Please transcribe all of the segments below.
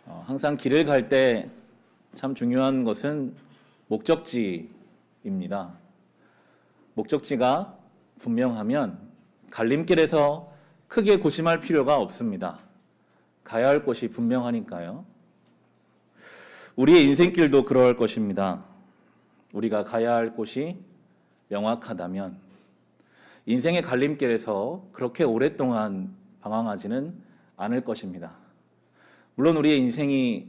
항상 길을 갈 때 참 중요한 것은 목적지입니다. 목적지가 분명하면 갈림길에서 크게 고심할 필요가 없습니다. 가야 할 곳이 분명하니까요. 우리의 인생길도 그럴 것입니다. 우리가 가야 할 곳이 명확하다면 인생의 갈림길에서 그렇게 오랫동안 방황하지는 않을 것입니다. 물론 우리의 인생이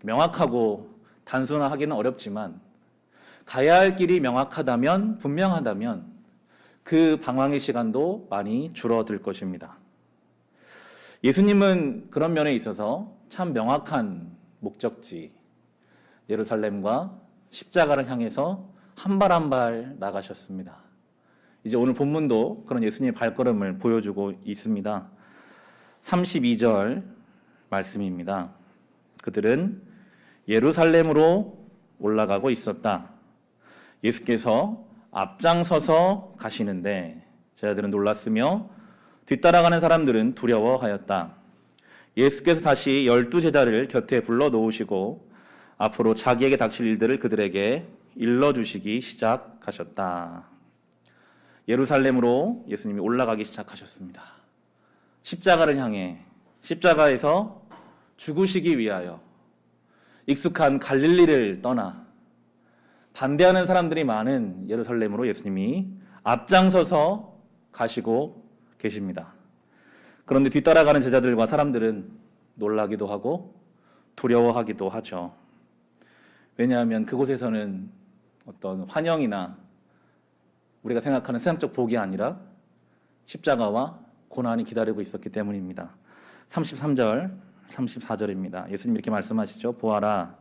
명확하고 단순화하기는 어렵지만 가야 할 길이 명확하다면, 분명하다면 그 방황의 시간도 많이 줄어들 것입니다. 예수님은 그런 면에 있어서 참 명확한 목적지, 예루살렘과 십자가를 향해서 한 발 한 발 나가셨습니다. 이제 오늘 본문도 그런 예수님의 발걸음을 보여주고 있습니다. 32절 말씀입니다. 그들은 예루살렘으로 올라가고 있었다. 예수께서 앞장서서 가시는데 제자들은 놀랐으며 뒤따라가는 사람들은 두려워하였다. 예수께서 다시 12제자를 곁에 불러 놓으시고 앞으로 자기에게 닥칠 일들을 그들에게 일러주시기 시작하셨다. 예루살렘으로 예수님이 올라가기 시작하셨습니다. 십자가를 향해, 십자가에서 죽으시기 위하여 익숙한 갈릴리를 떠나 반대하는 사람들이 많은 예루살렘으로 예수님이 앞장서서 가시고 계십니다. 그런데 뒤따라가는 제자들과 사람들은 놀라기도 하고 두려워하기도 하죠. 왜냐하면 그곳에서는 어떤 환영이나 우리가 생각하는 세상적 복이 아니라 십자가와 고난이 기다리고 있었기 때문입니다. 33절, 34절입니다. 예수님 이렇게 말씀하시죠. 보아라,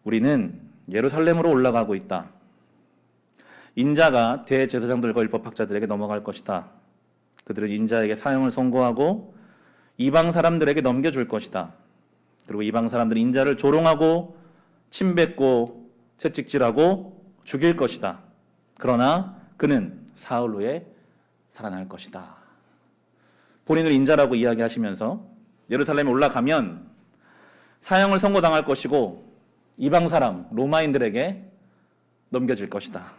우리는 예루살렘으로 올라가고 있다. 인자가 대제사장들과 율법학자들에게 넘어갈 것이다. 그들은 인자에게 사형을 선고하고 이방 사람들에게 넘겨줄 것이다. 그리고 이방 사람들은 인자를 조롱하고 침뱉고 채찍질하고 죽일 것이다. 그러나 그는 사흘 후에 살아날 것이다. 본인을 인자라고 이야기하시면서 예루살렘에 올라가면 사형을 선고당할 것이고 이방 사람, 로마인들에게 넘겨질 것이다.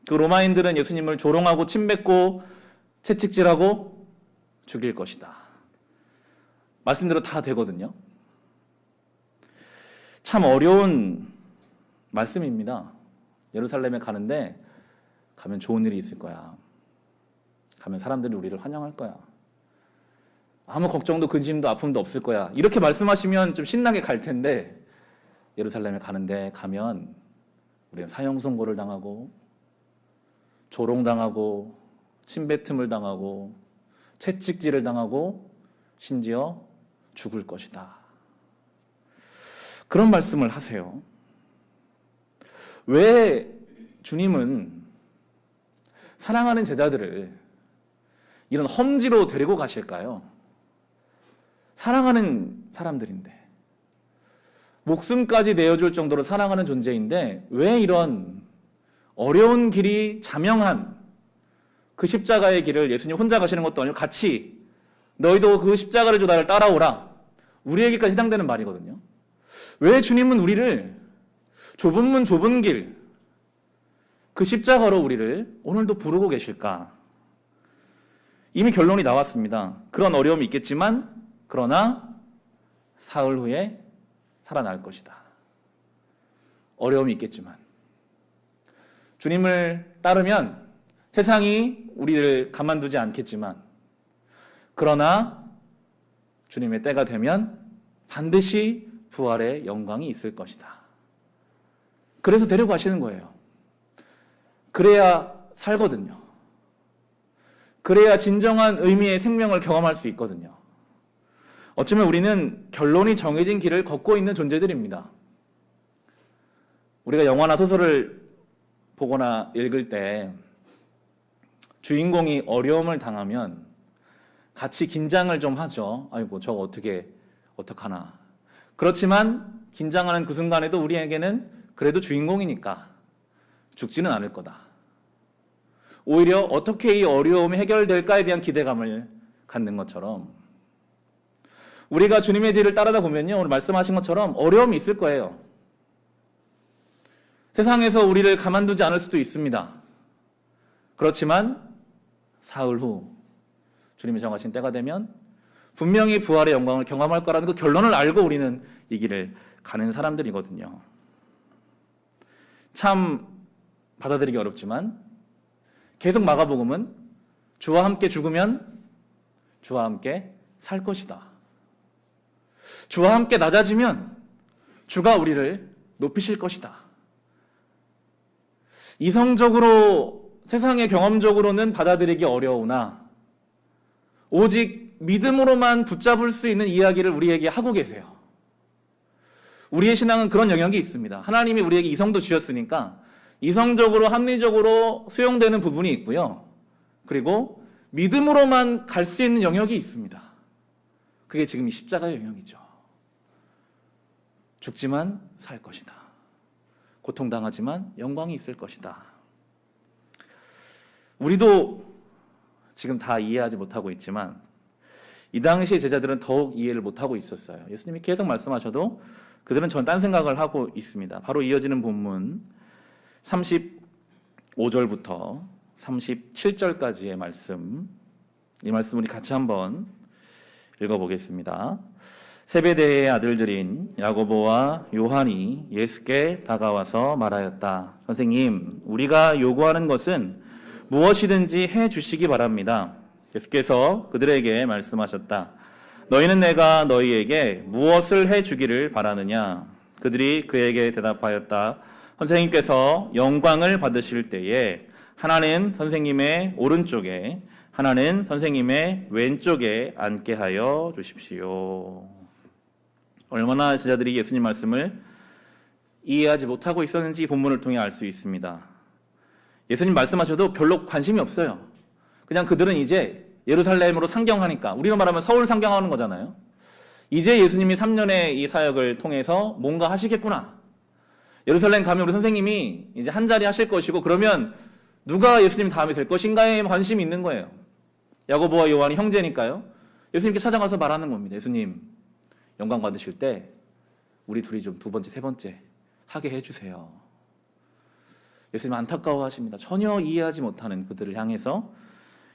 그 로마인들은 예수님을 조롱하고 침뱉고 채찍질하고 죽일 것이다. 말씀대로 다 되거든요. 참 어려운 말씀입니다. 예루살렘에 가는데 가면 좋은 일이 있을 거야. 가면 사람들이 우리를 환영할 거야. 아무 걱정도 근심도 아픔도 없을 거야. 이렇게 말씀하시면 좀 신나게 갈 텐데 예루살렘에 가는데 가면 우리는 사형 선고를 당하고 조롱당하고 침뱉음을 당하고 채찍질을 당하고 심지어 죽을 것이다. 그런 말씀을 하세요. 왜 주님은 사랑하는 제자들을 이런 험지로 데리고 가실까요? 사랑하는 사람들인데, 목숨까지 내어줄 정도로 사랑하는 존재인데 왜 이런 어려운 길이 자명한 그 십자가의 길을 예수님 혼자 가시는 것도 아니고 같이 너희도 그 십자가를 줘 나를 따라오라. 우리에게까지 해당되는 말이거든요. 왜 주님은 우리를 좁은 문 좁은 길, 그 십자가로 우리를 오늘도 부르고 계실까? 이미 결론이 나왔습니다. 그런 어려움이 있겠지만 그러나 사흘 후에 살아날 것이다. 어려움이 있겠지만 주님을 따르면 세상이 우리를 가만두지 않겠지만 그러나 주님의 때가 되면 반드시 부활의 영광이 있을 것이다. 그래서 데려가시는 거예요. 그래야 살거든요. 그래야 진정한 의미의 생명을 경험할 수 있거든요. 어쩌면 우리는 결론이 정해진 길을 걷고 있는 존재들입니다. 우리가 영화나 소설을 보거나 읽을 때 주인공이 어려움을 당하면 같이 긴장을 좀 하죠. 아이고 저거 어떡하나. 그렇지만 긴장하는 그 순간에도 우리에게는 그래도 주인공이니까 죽지는 않을 거다. 오히려 어떻게 이 어려움이 해결될까에 대한 기대감을 갖는 것처럼 우리가 주님의 뒤를 따르다 보면요, 오늘 말씀하신 것처럼 어려움이 있을 거예요. 세상에서 우리를 가만두지 않을 수도 있습니다. 그렇지만 사흘 후 주님이 정하신 때가 되면 분명히 부활의 영광을 경험할 거라는 그 결론을 알고 우리는 이 길을 가는 사람들이거든요. 참 받아들이기 어렵지만 계속 마가복음은 주와 함께 죽으면 주와 함께 살 것이다. 주와 함께 낮아지면 주가 우리를 높이실 것이다. 이성적으로 세상의 경험적으로는 받아들이기 어려우나 오직 믿음으로만 붙잡을 수 있는 이야기를 우리에게 하고 계세요. 우리의 신앙은 그런 영역이 있습니다. 하나님이 우리에게 이성도 주셨으니까 이성적으로 합리적으로 수용되는 부분이 있고요. 그리고 믿음으로만 갈 수 있는 영역이 있습니다. 그게 지금 이 십자가의 영역이죠. 죽지만 살 것이다. 고통당하지만 영광이 있을 것이다. 우리도 지금 다 이해하지 못하고 있지만 이 당시의 제자들은 더욱 이해를 못하고 있었어요. 예수님이 계속 말씀하셔도 그들은 전 딴 생각을 하고 있습니다. 바로 이어지는 본문 35절부터 37절까지의 말씀, 이 말씀 우리 같이 한번 읽어보겠습니다. 세베대의 아들들인 야고보와 요한이 예수께 다가와서 말하였다. 선생님, 우리가 요구하는 것은 무엇이든지 해 주시기 바랍니다. 예수께서 그들에게 말씀하셨다. 너희는 내가 너희에게 무엇을 해 주기를 바라느냐? 그들이 그에게 대답하였다. 선생님께서 영광을 받으실 때에 하나는 선생님의 오른쪽에 하나는 선생님의 왼쪽에 앉게 하여 주십시오. 얼마나 제자들이 예수님 말씀을 이해하지 못하고 있었는지 이 본문을 통해 알 수 있습니다. 예수님 말씀하셔도 별로 관심이 없어요. 그냥 그들은 이제 예루살렘으로 상경하니까, 우리로 말하면 서울 상경하는 거잖아요. 이제 예수님이 3년의 이 사역을 통해서 뭔가 하시겠구나. 예루살렘 가면 우리 선생님이 이제 한 자리 하실 것이고, 그러면 누가 예수님 다음이 될 것인가에 관심이 있는 거예요. 야고보와 요한이 형제니까요. 예수님께 찾아가서 말하는 겁니다. 예수님, 영광 받으실 때 우리 둘이 좀 두 번째, 세 번째 하게 해주세요. 예수님 안타까워하십니다. 전혀 이해하지 못하는 그들을 향해서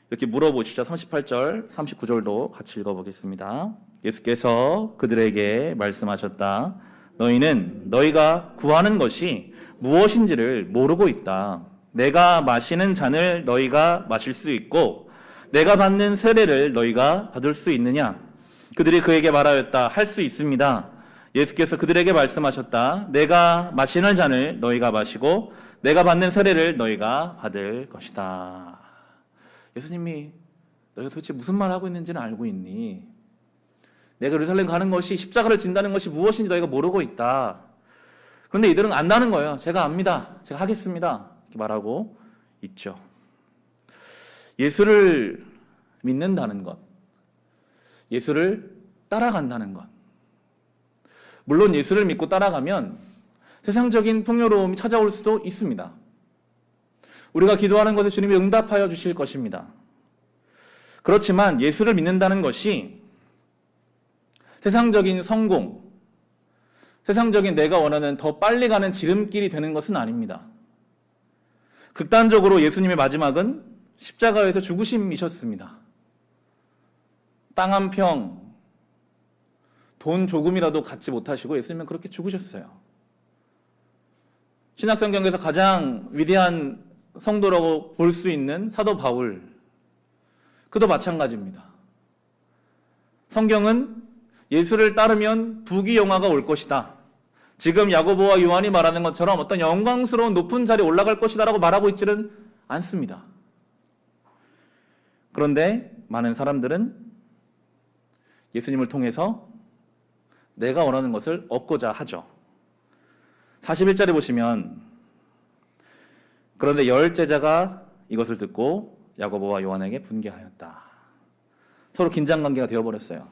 이렇게 물어보시죠. 38절, 39절도 같이 읽어보겠습니다. 예수께서 그들에게 말씀하셨다. 너희는 너희가 구하는 것이 무엇인지를 모르고 있다. 내가 마시는 잔을 너희가 마실 수 있고 내가 받는 세례를 너희가 받을 수 있느냐? 그들이 그에게 말하였다. 할 수 있습니다. 예수께서 그들에게 말씀하셨다. 내가 마시는 잔을 너희가 마시고 내가 받는 세례를 너희가 받을 것이다. 예수님이 너희가 도대체 무슨 말 하고 있는지는 알고 있니? 내가 예루살렘 가는 것이, 십자가를 진다는 것이 무엇인지 너희가 모르고 있다. 그런데 이들은 안다는 거예요. 제가 압니다. 제가 하겠습니다. 이렇게 말하고 있죠. 예수를 믿는다는 것, 예수를 따라간다는 것. 물론 예수를 믿고 따라가면 세상적인 풍요로움이 찾아올 수도 있습니다. 우리가 기도하는 것에 주님이 응답하여 주실 것입니다. 그렇지만 예수를 믿는다는 것이 세상적인 성공, 세상적인 내가 원하는 더 빨리 가는 지름길이 되는 것은 아닙니다. 극단적으로 예수님의 마지막은 십자가에서 죽으심이셨습니다. 땅 한 평, 돈 조금이라도 갖지 못하시고 예수님은 그렇게 죽으셨어요. 신약성경에서 가장 위대한 성도라고 볼 수 있는 사도 바울, 그도 마찬가지입니다. 성경은 예수를 따르면 부귀영화가 올 것이다. 지금 야고보와 요한이 말하는 것처럼 어떤 영광스러운 높은 자리에 올라갈 것이다 라고 말하고 있지는 않습니다. 그런데 많은 사람들은 예수님을 통해서 내가 원하는 것을 얻고자 하죠. 41절에 보시면 그런데 열 제자가 이것을 듣고 야고보와 요한에게 분개하였다. 서로 긴장관계가 되어버렸어요.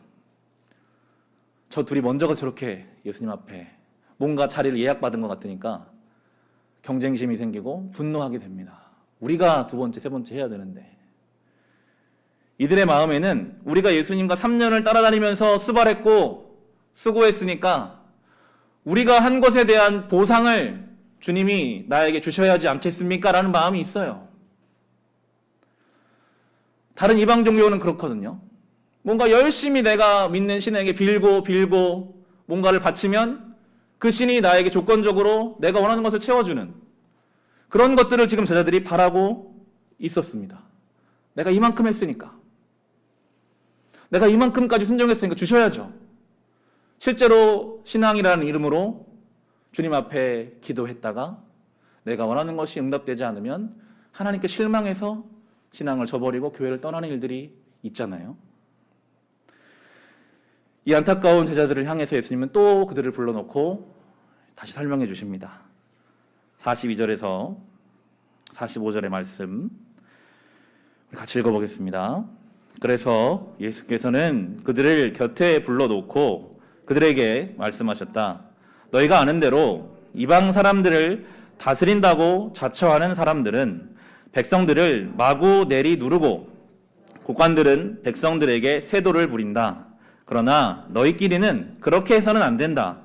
저 둘이 먼저 가서 저렇게 예수님 앞에 뭔가 자리를 예약받은 것 같으니까 경쟁심이 생기고 분노하게 됩니다. 우리가 두 번째, 세 번째 해야 되는데. 이들의 마음에는 우리가 예수님과 3년을 따라다니면서 수발했고 수고했으니까 우리가 한 것에 대한 보상을 주님이 나에게 주셔야 하지 않겠습니까? 라는 마음이 있어요. 다른 이방 종교는 그렇거든요. 뭔가 열심히 내가 믿는 신에게 빌고 뭔가를 바치면 그 신이 나에게 조건적으로 내가 원하는 것을 채워주는 그런 것들을 지금 제자들이 바라고 있었습니다. 내가 이만큼 했으니까. 내가 이만큼까지 순종했으니까 주셔야죠. 실제로 신앙이라는 이름으로 주님 앞에 기도했다가 내가 원하는 것이 응답되지 않으면 하나님께 실망해서 신앙을 저버리고 교회를 떠나는 일들이 있잖아요. 이 안타까운 제자들을 향해서 예수님은 또 그들을 불러놓고 다시 설명해 주십니다. 42절에서 45절의 말씀 같이 읽어보겠습니다. 그래서 예수께서는 그들을 곁에 불러놓고 그들에게 말씀하셨다. 너희가 아는 대로 이방 사람들을 다스린다고 자처하는 사람들은 백성들을 마구 내리 누르고 국관들은 백성들에게 세도를 부린다. 그러나 너희끼리는 그렇게 해서는 안 된다.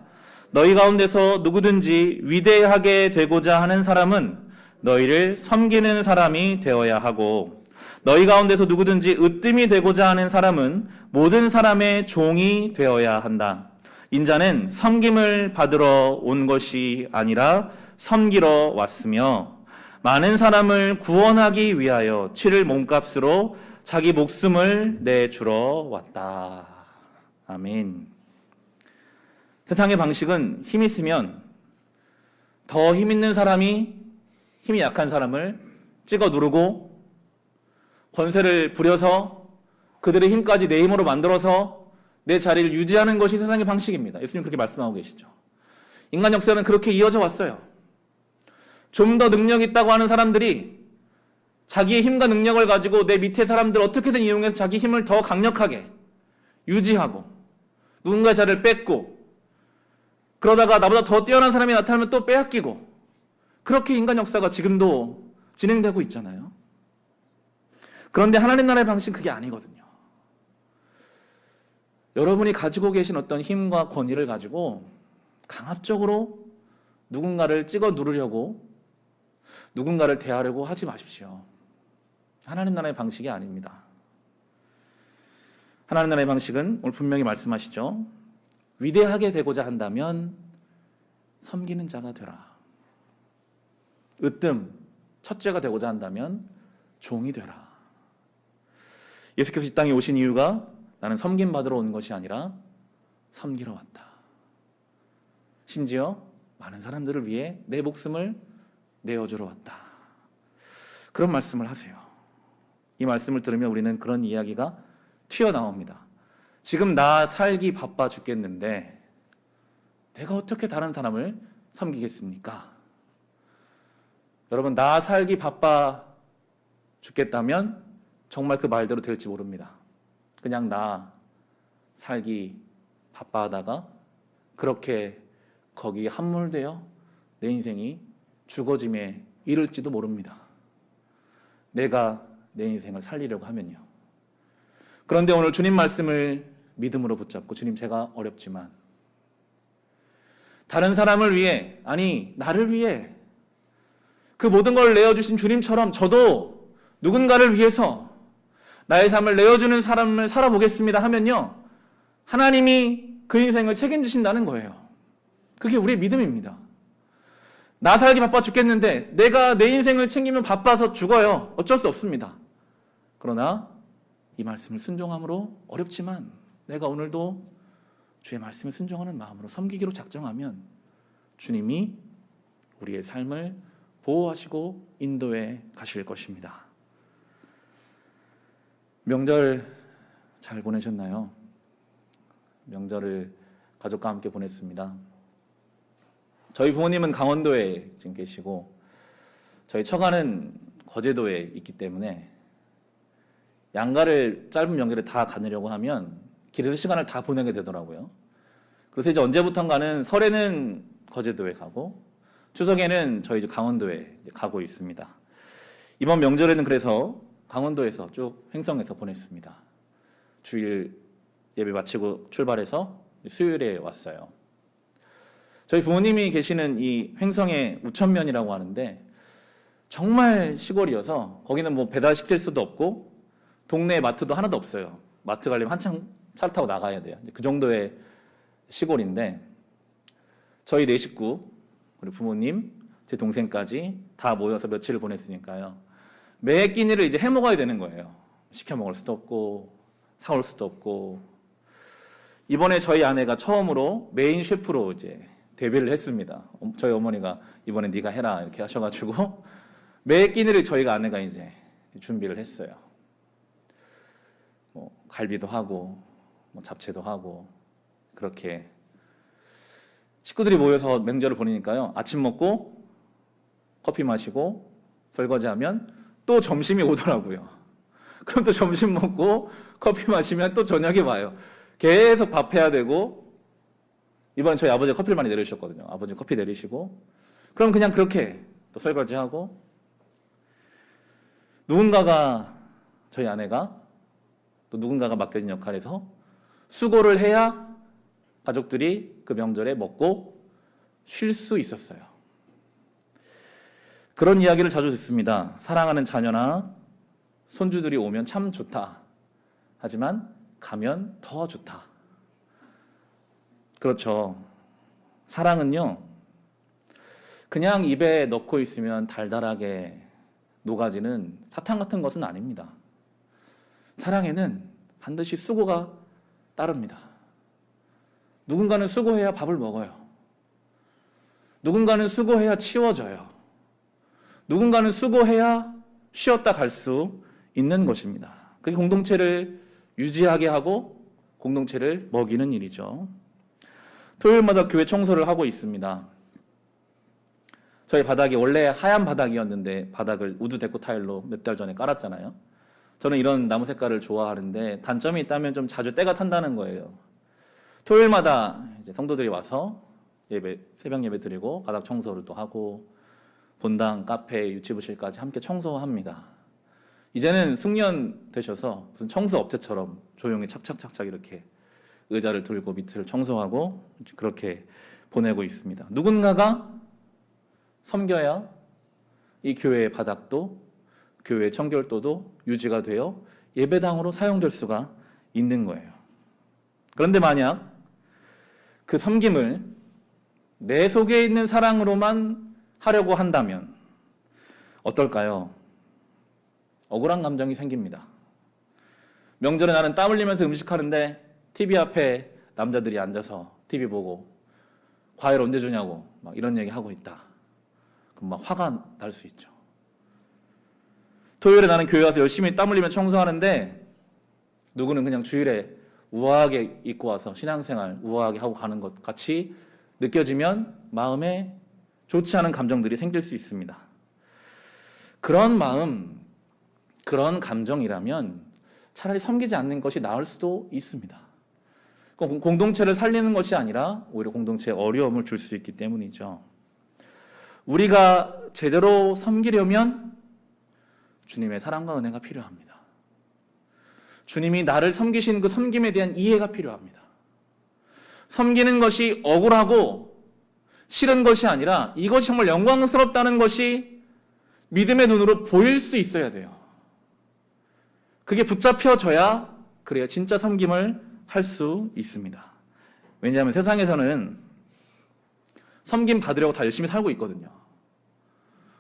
너희 가운데서 누구든지 위대하게 되고자 하는 사람은 너희를 섬기는 사람이 되어야 하고 너희 가운데서 누구든지 으뜸이 되고자 하는 사람은 모든 사람의 종이 되어야 한다. 인자는 섬김을 받으러 온 것이 아니라 섬기러 왔으며 많은 사람을 구원하기 위하여 치를 몸값으로 자기 목숨을 내주러 왔다. 아멘. 세상의 방식은 힘 있으면 더 힘 있는 사람이 힘이 약한 사람을 찍어 누르고 권세를 부려서 그들의 힘까지 내 힘으로 만들어서 내 자리를 유지하는 것이 세상의 방식입니다. 예수님 그렇게 말씀하고 계시죠. 인간 역사는 그렇게 이어져 왔어요. 좀 더 능력 있다고 하는 사람들이 자기의 힘과 능력을 가지고 내 밑에 사람들을 어떻게든 이용해서 자기 힘을 더 강력하게 유지하고 누군가의 자리를 뺏고 그러다가 나보다 더 뛰어난 사람이 나타나면 또 빼앗기고 그렇게 인간 역사가 지금도 진행되고 있잖아요. 그런데 하나님 나라의 방식은 그게 아니거든요. 여러분이 가지고 계신 어떤 힘과 권위를 가지고 강압적으로 누군가를 찍어 누르려고 누군가를 대하려고 하지 마십시오. 하나님 나라의 방식이 아닙니다. 하나님 나라의 방식은 오늘 분명히 말씀하시죠. 위대하게 되고자 한다면 섬기는 자가 되라. 으뜸, 첫째가 되고자 한다면 종이 되라. 예수께서 이 땅에 오신 이유가 나는 섬김 받으러 온 것이 아니라 섬기러 왔다. 심지어 많은 사람들을 위해 내 목숨을 내어주러 왔다. 그런 말씀을 하세요. 이 말씀을 들으면 우리는 그런 이야기가 튀어나옵니다. 지금 나 살기 바빠 죽겠는데 내가 어떻게 다른 사람을 섬기겠습니까? 여러분, 나 살기 바빠 죽겠다면 정말 그 말대로 될지 모릅니다. 그냥 나 살기 바빠 하다가 그렇게 거기에 함몰되어 내 인생이 죽어짐에 이를지도 모릅니다. 내가 내 인생을 살리려고 하면요. 그런데 오늘 주님 말씀을 믿음으로 붙잡고 주님 제가 어렵지만 다른 사람을 위해 아니 나를 위해 그 모든 걸 내어주신 주님처럼 저도 누군가를 위해서 나의 삶을 내어주는 삶을 살아보겠습니다 하면요. 하나님이 그 인생을 책임지신다는 거예요. 그게 우리의 믿음입니다. 나 살기 바빠 죽겠는데 내가 내 인생을 챙기면 바빠서 죽어요. 어쩔 수 없습니다. 그러나 이 말씀을 순종함으로 어렵지만 내가 오늘도 주의 말씀에 순종하는 마음으로 섬기기로 작정하면 주님이 우리의 삶을 보호하시고 인도해 가실 것입니다. 명절 잘 보내셨나요? 명절을 가족과 함께 보냈습니다. 저희 부모님은 강원도에 지금 계시고 저희 처가는 거제도에 있기 때문에 양가를 짧은 명절에 다 가느려고 하면 길에서 시간을 다 보내게 되더라고요. 그래서 이제 언제부턴가는 설에는 거제도에 가고 추석에는 저희 이제 강원도에 가고 있습니다. 이번 명절에는 그래서 강원도에서 쭉 횡성에서 보냈습니다. 주일 예배 마치고 출발해서 수요일에 왔어요. 저희 부모님이 계시는 이 횡성의 우천면이라고 하는데 정말 시골이어서 거기는 뭐 배달시킬 수도 없고 동네 마트도 하나도 없어요. 마트 가려면 한참 차를 타고 나가야 돼요. 그 정도의 시골인데 저희 네 식구, 우리 부모님, 제 동생까지 다 모여서 며칠을 보냈으니까요. 매 끼니를 이제 해 먹어야 되는 거예요. 시켜 먹을 수도 없고 사올 수도 없고. 이번에 저희 아내가 처음으로 메인 셰프로 이제 데뷔를 했습니다. 저희 어머니가 이번에 네가 해라 이렇게 하셔가지고 매 끼니를 저희가 아내가 이제 준비를 했어요. 뭐 갈비도 하고 뭐 잡채도 하고 그렇게 식구들이 모여서 명절을 보내니까요. 아침 먹고 커피 마시고 설거지하면 또 점심이 오더라고요. 그럼 또 점심 먹고 커피 마시면 또 저녁에 와요. 계속 밥해야 되고 이번엔 저희 아버지가 커피를 많이 내리셨거든요. 아버지 커피 내리시고 그럼 그냥 그렇게 또 설거지하고 누군가가 저희 아내가 또 누군가가 맡겨진 역할에서 수고를 해야 가족들이 그 명절에 먹고 쉴 수 있었어요. 그런 이야기를 자주 듣습니다. 사랑하는 자녀나 손주들이 오면 참 좋다. 하지만 가면 더 좋다. 그렇죠. 사랑은요, 그냥 입에 넣고 있으면 달달하게 녹아지는 사탕 같은 것은 아닙니다. 사랑에는 반드시 수고가 따릅니다. 누군가는 수고해야 밥을 먹어요. 누군가는 수고해야 치워져요. 누군가는 수고해야 쉬었다 갈 수 있는 것입니다. 그게 공동체를 유지하게 하고 공동체를 먹이는 일이죠. 토요일마다 교회 청소를 하고 있습니다. 저희 바닥이 원래 하얀 바닥이었는데 바닥을 우드 데코 타일로 몇 달 전에 깔았잖아요. 저는 이런 나무 색깔을 좋아하는데 단점이 있다면 좀 자주 때가 탄다는 거예요. 토요일마다 이제 성도들이 와서 예배, 새벽 예배 드리고 바닥 청소를 또 하고 본당, 카페, 유치부실까지 함께 청소합니다. 이제는 숙련 되셔서 무슨 청소 업체처럼 조용히 착착착착 이렇게 의자를 들고 밑을 청소하고 그렇게 보내고 있습니다. 누군가가 섬겨야 이 교회의 바닥도 교회의 청결도도 유지가 되어 예배당으로 사용될 수가 있는 거예요. 그런데 만약 그 섬김을 내 속에 있는 사랑으로만 하려고 한다면 어떨까요? 억울한 감정이 생깁니다. 명절에 나는 땀 흘리면서 음식하는데 TV 앞에 남자들이 앉아서 TV 보고 과일 언제 주냐고 막 이런 얘기 하고 있다. 그럼 막 화가 날 수 있죠. 토요일에 나는 교회 와서 열심히 땀 흘리며 청소하는데 누구는 그냥 주일에 우아하게 입고 와서 신앙생활 우아하게 하고 가는 것 같이 느껴지면 마음에 좋지 않은 감정들이 생길 수 있습니다. 그런 마음, 그런 감정이라면 차라리 섬기지 않는 것이 나을 수도 있습니다. 공동체를 살리는 것이 아니라 오히려 공동체에 어려움을 줄 수 있기 때문이죠. 우리가 제대로 섬기려면 주님의 사랑과 은혜가 필요합니다. 주님이 나를 섬기신 그 섬김에 대한 이해가 필요합니다. 섬기는 것이 억울하고 싫은 것이 아니라 이것이 정말 영광스럽다는 것이 믿음의 눈으로 보일 수 있어야 돼요. 그게 붙잡혀져야 그래야 진짜 섬김을 할 수 있습니다. 왜냐하면 세상에서는 섬김 받으려고 다 열심히 살고 있거든요.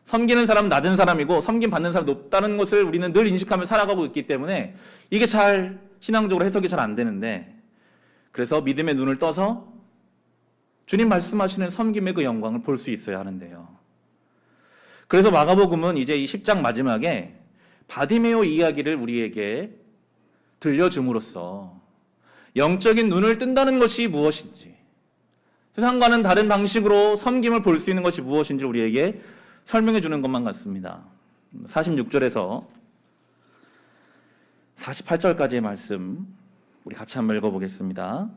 섬기는 사람은 낮은 사람이고 섬김 받는 사람은 높다는 것을 우리는 늘 인식하며 살아가고 있기 때문에 이게 잘 신앙적으로 해석이 잘 안 되는데 그래서 믿음의 눈을 떠서 주님 말씀하시는 섬김의 그 영광을 볼 수 있어야 하는데요. 그래서 마가복음은 이제 이 10장 마지막에 바디메오 이야기를 우리에게 들려줌으로써 영적인 눈을 뜬다는 것이 무엇인지 세상과는 다른 방식으로 섬김을 볼 수 있는 것이 무엇인지 우리에게 설명해 주는 것만 같습니다. 46절에서 48절까지의 말씀 우리 같이 한번 읽어보겠습니다.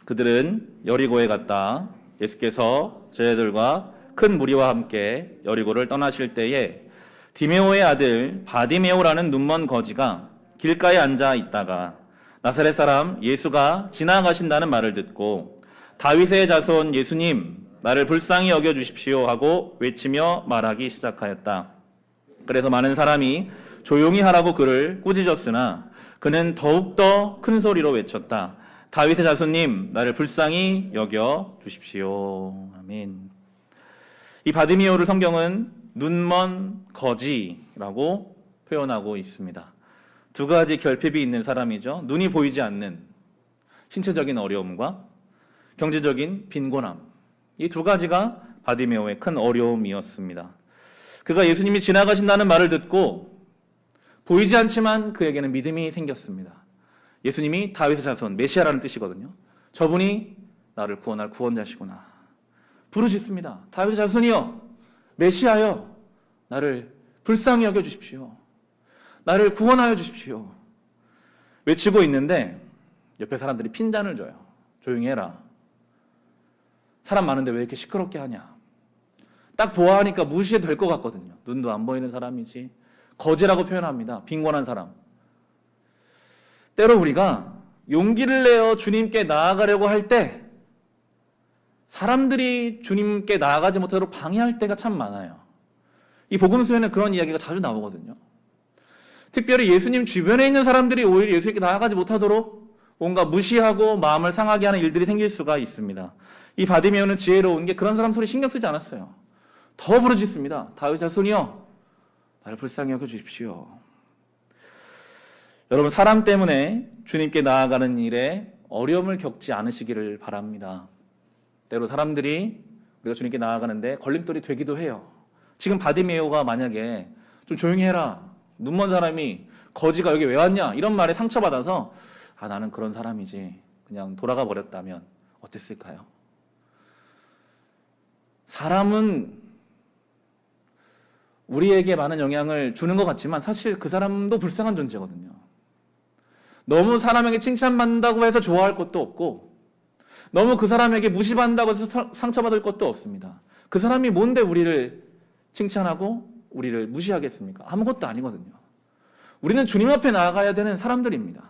그들은 여리고에 갔다 예수께서 저희들과 큰 무리와 함께 여리고를 떠나실 때에 디메오의 아들 바디메오라는 눈먼 거지가 길가에 앉아 있다가 나사렛 사람 예수가 지나가신다는 말을 듣고 다윗의 자손 예수님, 나를 불쌍히 여겨주십시오 하고 외치며 말하기 시작하였다. 그래서 많은 사람이 조용히 하라고 그를 꾸짖었으나 그는 더욱더 큰 소리로 외쳤다. 다윗의 자손님, 나를 불쌍히 여겨주십시오. 아멘. 이 바디메오를 성경은 눈먼 거지라고 표현하고 있습니다. 두 가지 결핍이 있는 사람이죠. 눈이 보이지 않는 신체적인 어려움과 경제적인 빈곤함. 이 두 가지가 바디메오의 큰 어려움이었습니다. 그가 예수님이 지나가신다는 말을 듣고 보이지 않지만 그에게는 믿음이 생겼습니다. 예수님이 다윗의 자손, 메시아라는 뜻이거든요. 저분이 나를 구원할 구원자시구나. 부르짖습니다. 다윗의 자손이여, 메시아여, 나를 불쌍히 여겨주십시오. 나를 구원하여 주십시오. 외치고 있는데 옆에 사람들이 핀잔을 줘요. 조용히 해라. 사람 많은데 왜 이렇게 시끄럽게 하냐. 딱 보아하니까 무시해도 될 것 같거든요. 눈도 안 보이는 사람이지. 거지라고 표현합니다. 빈곤한 사람. 때로 우리가 용기를 내어 주님께 나아가려고 할 때 사람들이 주님께 나아가지 못하도록 방해할 때가 참 많아요. 이 복음서에는 그런 이야기가 자주 나오거든요. 특별히 예수님 주변에 있는 사람들이 오히려 예수님께 나아가지 못하도록 뭔가 무시하고 마음을 상하게 하는 일들이 생길 수가 있습니다. 이 바디메오는 지혜로운 게 그런 사람 소리 신경 쓰지 않았어요. 더 부르짖습니다. 다윗의 자손이여, 나를 불쌍히 여겨주십시오. 여러분, 사람 때문에 주님께 나아가는 일에 어려움을 겪지 않으시기를 바랍니다. 때로 사람들이 우리가 주님께 나아가는데 걸림돌이 되기도 해요. 지금 바디메오가 만약에 좀 조용히 해라, 눈먼 사람이 거지가 여기 왜 왔냐 이런 말에 상처받아서 나는 그런 사람이지 그냥 돌아가 버렸다면 어땠을까요? 사람은 우리에게 많은 영향을 주는 것 같지만 사실 그 사람도 불쌍한 존재거든요. 너무 사람에게 칭찬받는다고 해서 좋아할 것도 없고 너무 그 사람에게 무시받는다고 해서 상처받을 것도 없습니다. 그 사람이 뭔데 우리를 칭찬하고 우리를 무시하겠습니까? 아무것도 아니거든요. 우리는 주님 앞에 나아가야 되는 사람들입니다.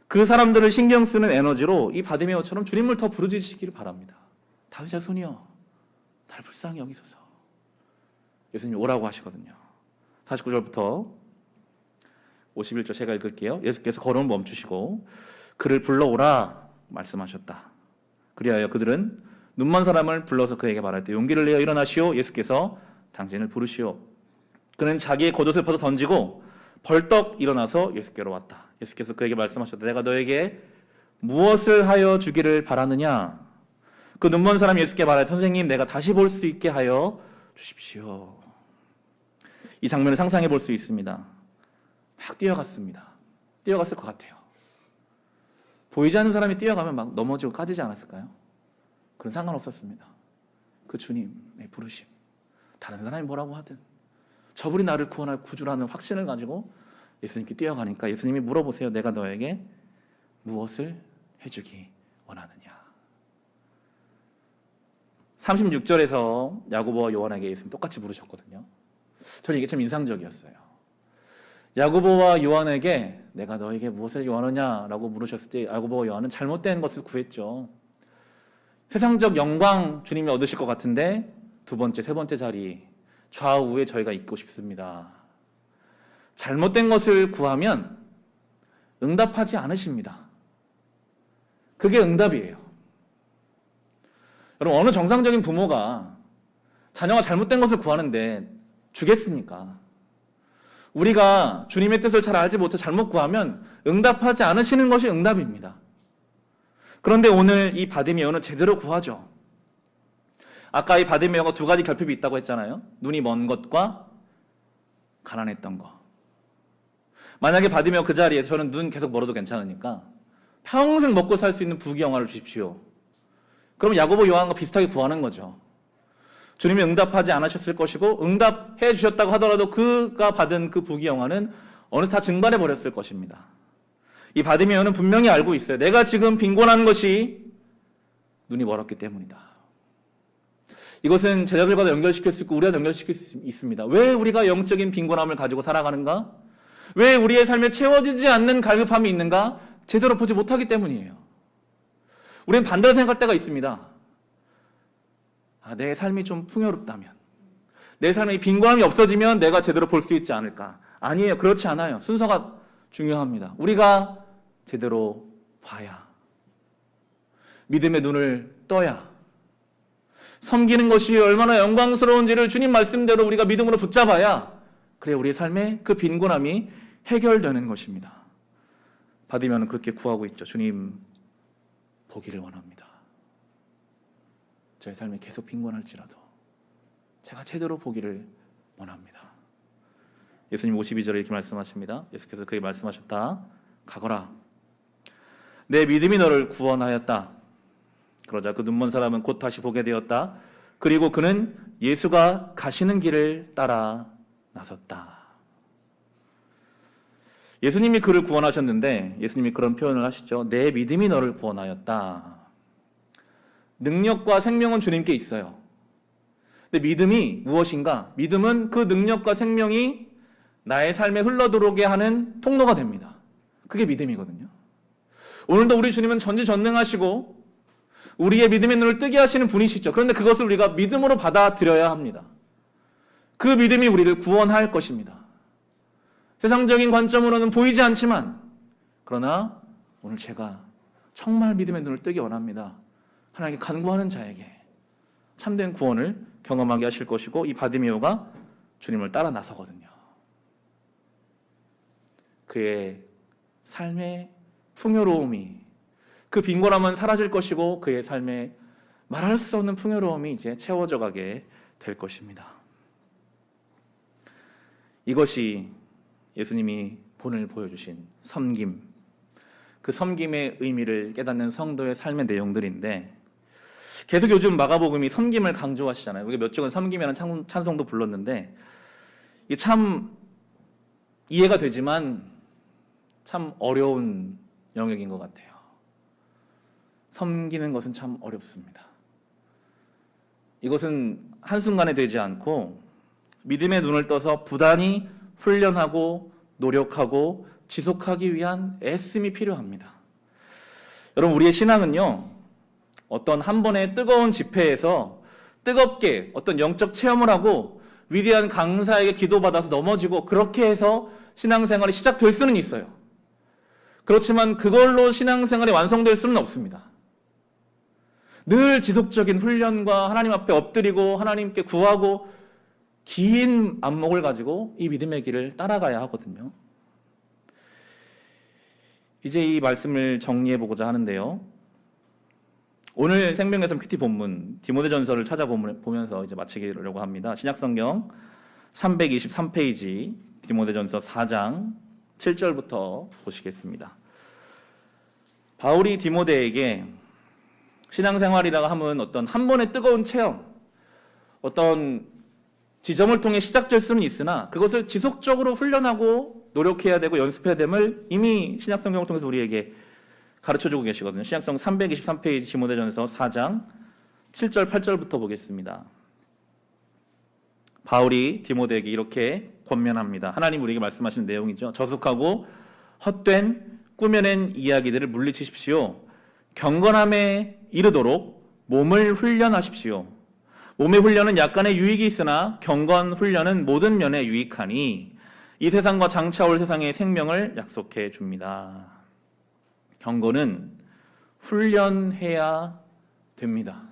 그 사람들을 신경 쓰는 에너지로 이 바디메오처럼 주님을 더 부르짖으시기를 바랍니다. 다윗의 자손이여, 나를 불쌍히 여기소서. 예수님 오라고 하시거든요. 49절부터 51절 제가 읽을게요. 예수께서 걸음을 멈추시고 그를 불러오라 말씀하셨다. 그리하여 그들은 눈먼 사람을 불러서 그에게 말할 때 용기를 내어 일어나시오. 예수께서 당신을 부르시오. 그는 자기의 겉옷을 벗어 던지고 벌떡 일어나서 예수께로 왔다. 예수께서 그에게 말씀하셨다. 내가 너에게 무엇을 하여 주기를 바라느냐? 그 눈먼 사람이 예수께 말하되 선생님, 내가 다시 볼 수 있게 하여 주십시오. 이 장면을 상상해 볼 수 있습니다. 막 뛰어갔습니다. 뛰어갔을 것 같아요. 보이지 않는 사람이 뛰어가면 막 넘어지고 까지지 않았을까요? 그건 상관없었습니다. 그 주님의 부르심, 다른 사람이 뭐라고 하든 저분이 나를 구원할 구주라는 확신을 가지고 예수님께 뛰어가니까 예수님이 물어보세요. 내가 너에게 무엇을 해주기 원하느냐? 36절에서 야고보와 요한에게 예수님 똑같이 물으셨거든요. 저는 이게 참 인상적이었어요. 야고보와 요한에게 내가 너에게 무엇을 원하느냐라고 물으셨을 때 야고보와 요한은 잘못된 것을 구했죠. 세상적 영광 주님이 얻으실 것 같은데 두 번째, 세 번째 자리 좌우에 저희가 있고 싶습니다. 잘못된 것을 구하면 응답하지 않으십니다. 그게 응답이에요. 여러분, 어느 정상적인 부모가 자녀가 잘못된 것을 구하는데 주겠습니까? 우리가 주님의 뜻을 잘 알지 못해 잘못 구하면 응답하지 않으시는 것이 응답입니다. 그런데 오늘 이 바디메오는 제대로 구하죠. 아까 이 바디메오가 두 가지 결핍이 있다고 했잖아요. 눈이 먼 것과 가난했던 것. 만약에 바디메오 그 자리에 저는 눈 계속 멀어도 괜찮으니까 평생 먹고 살 수 있는 부귀영화를 주십시오. 그럼 야고보 요한과 비슷하게 구하는 거죠. 주님이 응답하지 않으셨을 것이고 응답해 주셨다고 하더라도 그가 받은 그 부귀영화는 어느 다 증발해 버렸을 것입니다. 이 바디메오는 분명히 알고 있어요. 내가 지금 빈곤한 것이 눈이 멀었기 때문이다. 이것은 제자들과도 연결시킬 수 있고 우리와 연결시킬 수 있습니다. 왜 우리가 영적인 빈곤함을 가지고 살아가는가? 왜 우리의 삶에 채워지지 않는 갈급함이 있는가? 제대로 보지 못하기 때문이에요. 우리는 반대로 생각할 때가 있습니다. 내 삶이 좀 풍요롭다면, 내 삶에 빈곤함이 없어지면 내가 제대로 볼 수 있지 않을까? 아니에요. 그렇지 않아요. 순서가 중요합니다. 우리가 제대로 봐야, 믿음의 눈을 떠야, 섬기는 것이 얼마나 영광스러운지를 주님 말씀대로 우리가 믿음으로 붙잡아야, 그래 우리의 삶에 그 빈곤함이 해결되는 것입니다. 받으면 그렇게 구하고 있죠. 주님, 보기를 원합니다. 저의 삶이 계속 빈곤할지라도 제가 제대로 보기를 원합니다. 예수님 52절에 이렇게 말씀하십니다. 예수께서 그에게 말씀하셨다. 가거라. 내 믿음이 너를 구원하였다. 그러자 그 눈먼 사람은 곧 다시 보게 되었다. 그리고 그는 예수가 가시는 길을 따라 나섰다. 예수님이 그를 구원하셨는데 예수님이 그런 표현을 하시죠. 내 믿음이 너를 구원하였다. 능력과 생명은 주님께 있어요. 근데 믿음이 무엇인가? 믿음은 그 능력과 생명이 나의 삶에 흘러들어오게 하는 통로가 됩니다. 그게 믿음이거든요. 오늘도 우리 주님은 전지전능하시고 우리의 믿음의 눈을 뜨게 하시는 분이시죠. 그런데 그것을 우리가 믿음으로 받아들여야 합니다. 그 믿음이 우리를 구원할 것입니다. 세상적인 관점으로는 보이지 않지만, 그러나 오늘 제가 정말 믿음의 눈을 뜨기 원합니다. 하나님께 간구하는 자에게 참된 구원을 경험하게 하실 것이고, 이 바디메오가 주님을 따라 나서거든요. 그의 삶의 풍요로움이, 그 빈곤함은 사라질 것이고 그의 삶에 말할 수 없는 풍요로움이 이제 채워져 가게 될 것입니다. 이것이 예수님이 본을 보여주신 섬김, 그 섬김의 의미를 깨닫는 성도의 삶의 내용들인데, 계속 요즘 마가복음이 섬김을 강조하시잖아요. 우리가 몇 쪽은 섬김이라는 찬송도 불렀는데, 이게 참 이해가 되지만 참 어려운 영역인 것 같아요. 섬기는 것은 참 어렵습니다. 이것은 한순간에 되지 않고 믿음의 눈을 떠서 부단히 훈련하고 노력하고 지속하기 위한 애씀이 필요합니다. 여러분, 우리의 신앙은요, 어떤 한 번의 뜨거운 집회에서 뜨겁게 어떤 영적 체험을 하고 위대한 강사에게 기도받아서 넘어지고 그렇게 해서 신앙생활이 시작될 수는 있어요. 그렇지만 그걸로 신앙생활이 완성될 수는 없습니다. 늘 지속적인 훈련과 하나님 앞에 엎드리고 하나님께 구하고 긴 안목을 가지고 이 믿음의 길을 따라가야 하거든요. 이제 이 말씀을 정리해보고자 하는데요. 오늘 생명의 큐티 본문 디모데전서를 찾아보면서 이제 마치려고 합니다. 신약성경 323페이지 디모데전서 4장 7절부터 보시겠습니다. 바울이 디모데에게 신앙생활이라고 하면 어떤 한 번의 뜨거운 체험, 어떤 지점을 통해 시작될 수는 있으나 그것을 지속적으로 훈련하고 노력해야 되고 연습해야 됨을 이미 신약성경을 통해서 우리에게 가르쳐주고 계시거든요. 신약성 323페이지 디모데전서 4장 7절 8절부터 보겠습니다. 바울이 디모데에게 이렇게 권면합니다. 하나님 우리에게 말씀하시는 내용이죠. 저속하고 헛된 꾸며낸 이야기들을 물리치십시오. 경건함에 이르도록 몸을 훈련하십시오. 몸의 훈련은 약간의 유익이 있으나 경건 훈련은 모든 면에 유익하니 이 세상과 장차올 세상의 생명을 약속해 줍니다. 경건은 훈련해야 됩니다.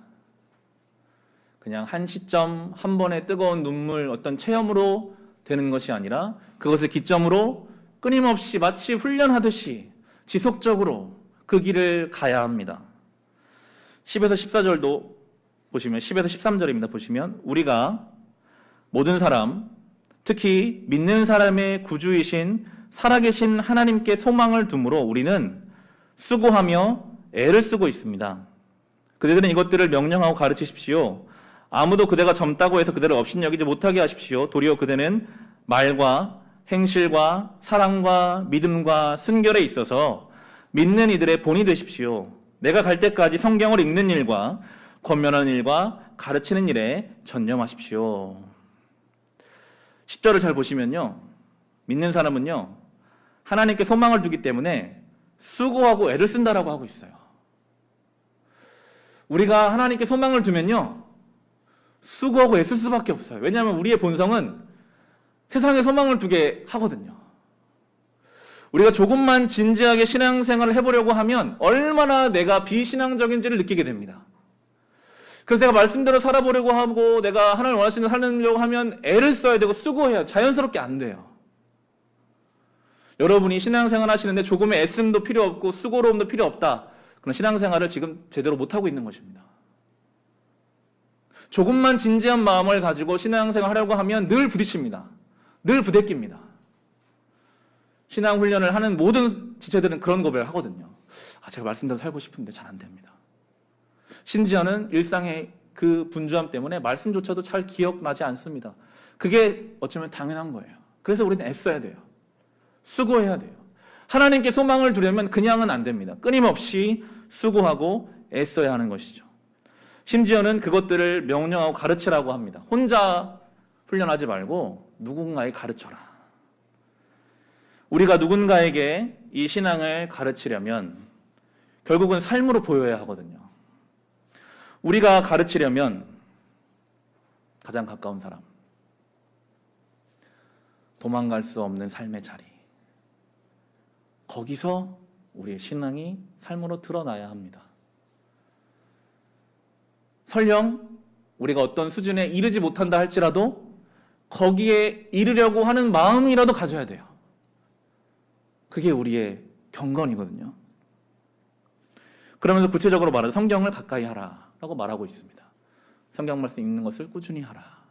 그냥 한 시점, 한 번의 뜨거운 눈물, 어떤 체험으로 되는 것이 아니라 그것을 기점으로 끊임없이 마치 훈련하듯이 지속적으로 그 길을 가야 합니다. 10에서 14절도 보시면 10에서 13절입니다. 보시면 우리가 모든 사람, 특히 믿는 사람의 구주이신 살아계신 하나님께 소망을 두므로 우리는 수고하며 애를 쓰고 있습니다. 그대들은 이것들을 명령하고 가르치십시오. 아무도 그대가 젊다고 해서 그대를 업신여기지 못하게 하십시오. 도리어 그대는 말과 행실과 사랑과 믿음과 순결에 있어서 믿는 이들의 본이 되십시오. 내가 갈 때까지 성경을 읽는 일과 권면하는 일과 가르치는 일에 전념하십시오. 10절을 잘 보시면요, 믿는 사람은요 하나님께 소망을 두기 때문에 수고하고 애를 쓴다라고 하고 있어요. 우리가 하나님께 소망을 두면요 수고하고 애쓸 수밖에 없어요. 왜냐하면 우리의 본성은 세상에 소망을 두게 하거든요. 우리가 조금만 진지하게 신앙생활을 해보려고 하면 얼마나 내가 비신앙적인지를 느끼게 됩니다. 그래서 내가 말씀대로 살아보려고 하고 내가 하나님 원하시는 대로 살려고 하면 애를 써야 되고 수고해야 자연스럽게 안 돼요. 여러분이 신앙생활 하시는데 조금의 애씀도 필요 없고 수고로움도 필요 없다. 그런 신앙생활을 지금 제대로 못하고 있는 것입니다. 조금만 진지한 마음을 가지고 신앙생활 하려고 하면 늘 부딪힙니다. 늘 부대낍니다. 신앙훈련을 하는 모든 지체들은 그런 고백을 하거든요. 제가 말씀대로 살고 싶은데 잘 안 됩니다. 심지어는 일상의 그 분주함 때문에 말씀조차도 잘 기억나지 않습니다. 그게 어쩌면 당연한 거예요. 그래서 우리는 애써야 돼요. 수고해야 돼요. 하나님께 소망을 두려면 그냥은 안 됩니다. 끊임없이 수고하고 애써야 하는 것이죠. 심지어는 그것들을 명령하고 가르치라고 합니다. 혼자 훈련하지 말고 누군가에 가르쳐라. 우리가 누군가에게 이 신앙을 가르치려면 결국은 삶으로 보여야 하거든요. 우리가 가르치려면 가장 가까운 사람, 도망갈 수 없는 삶의 자리, 거기서 우리의 신앙이 삶으로 드러나야 합니다. 설령 우리가 어떤 수준에 이르지 못한다 할지라도 거기에 이르려고 하는 마음이라도 가져야 돼요. 그게 우리의 경건이거든요. 그러면서 구체적으로 말하죠. 성경을 가까이 하라 라고 말하고 있습니다. 성경 말씀 읽는 것을 꾸준히 하라.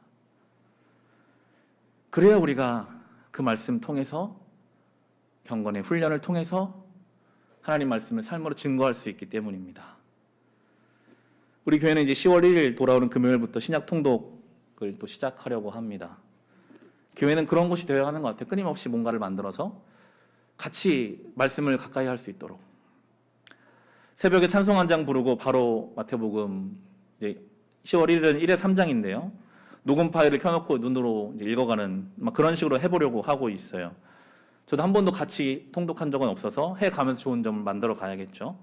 그래야 우리가 그 말씀 통해서 경건의 훈련을 통해서 하나님 말씀을 삶으로 증거할 수 있기 때문입니다. 우리 교회는 이제 10월 1일 돌아오는 금요일부터 신약 통독을 또 시작하려고 합니다. 교회는 그런 곳이 되어야 하는 것 같아요. 끊임없이 뭔가를 만들어서 같이 말씀을 가까이 할 수 있도록. 새벽에 찬송 한 장 부르고 바로 마태복음 이제 10월 1일은 1회 3장인데요. 녹음 파일을 켜놓고 눈으로 이제 읽어가는 막 그런 식으로 해보려고 하고 있어요. 저도 한 번도 같이 통독한 적은 없어서 해가면서 좋은 점을 만들어 가야겠죠.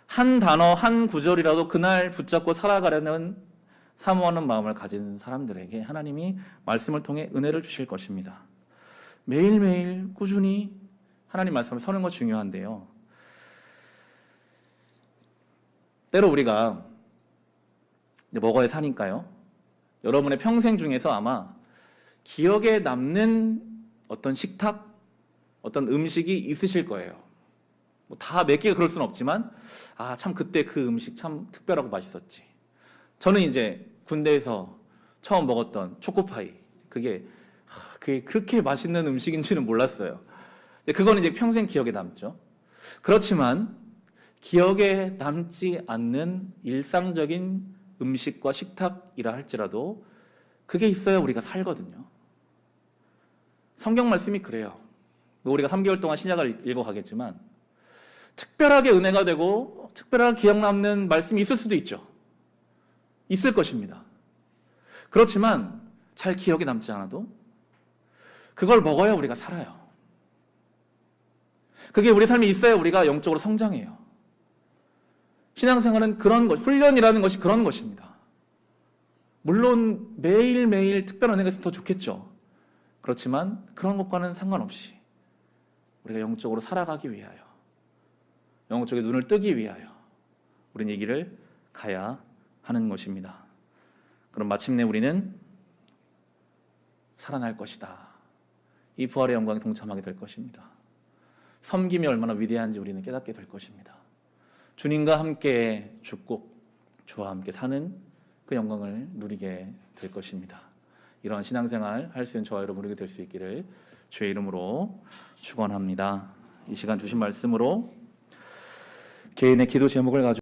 한 단어, 한 구절이라도 그날 붙잡고 살아가려는 사모하는 마음을 가진 사람들에게 하나님이 말씀을 통해 은혜를 주실 것입니다. 매일매일 꾸준히 하나님 말씀을 서는 것 중요한데요. 때로 우리가 먹어야 사니까요. 여러분의 평생 중에서 아마 기억에 남는 어떤 식탁, 어떤 음식이 있으실 거예요. 다 몇 개가 그럴 수는 없지만 참 그때 그 음식 참 특별하고 맛있었지. 저는 이제 군대에서 처음 먹었던 초코파이, 그게 그렇게 맛있는 음식인지는 몰랐어요. 그건 이제 평생 기억에 남죠. 그렇지만 기억에 남지 않는 일상적인 음식과 식탁이라 할지라도 그게 있어야 우리가 살거든요. 성경 말씀이 그래요. 우리가 3개월 동안 신약을 읽어가겠지만 특별하게 은혜가 되고 특별하게 기억 남는 말씀이 있을 수도 있죠. 있을 것입니다. 그렇지만 잘 기억에 남지 않아도 그걸 먹어야 우리가 살아요. 그게 우리 삶에 있어야 우리가 영적으로 성장해요. 신앙생활은 그런 것, 훈련이라는 것이 그런 것입니다. 물론 매일매일 특별한 은혜가 있으면 더 좋겠죠. 그렇지만 그런 것과는 상관없이 우리가 영적으로 살아가기 위하여, 영적인 눈을 뜨기 위하여 우리는 이 길을 가야 하는 것입니다. 그럼 마침내 우리는 살아날 것이다. 이 부활의 영광에 동참하게 될 것입니다. 섬김이 얼마나 위대한지 우리는 깨닫게 될 것입니다. 주님과 함께 죽고 주와 함께 사는 그 영광을 누리게 될 것입니다. 이러한 신앙생활 할 수 있는 저와 여러분 누리게 될 수 있기를 주의 이름으로 축원합니다. 이 시간 주신 말씀으로 개인의 기도 제목을 가지고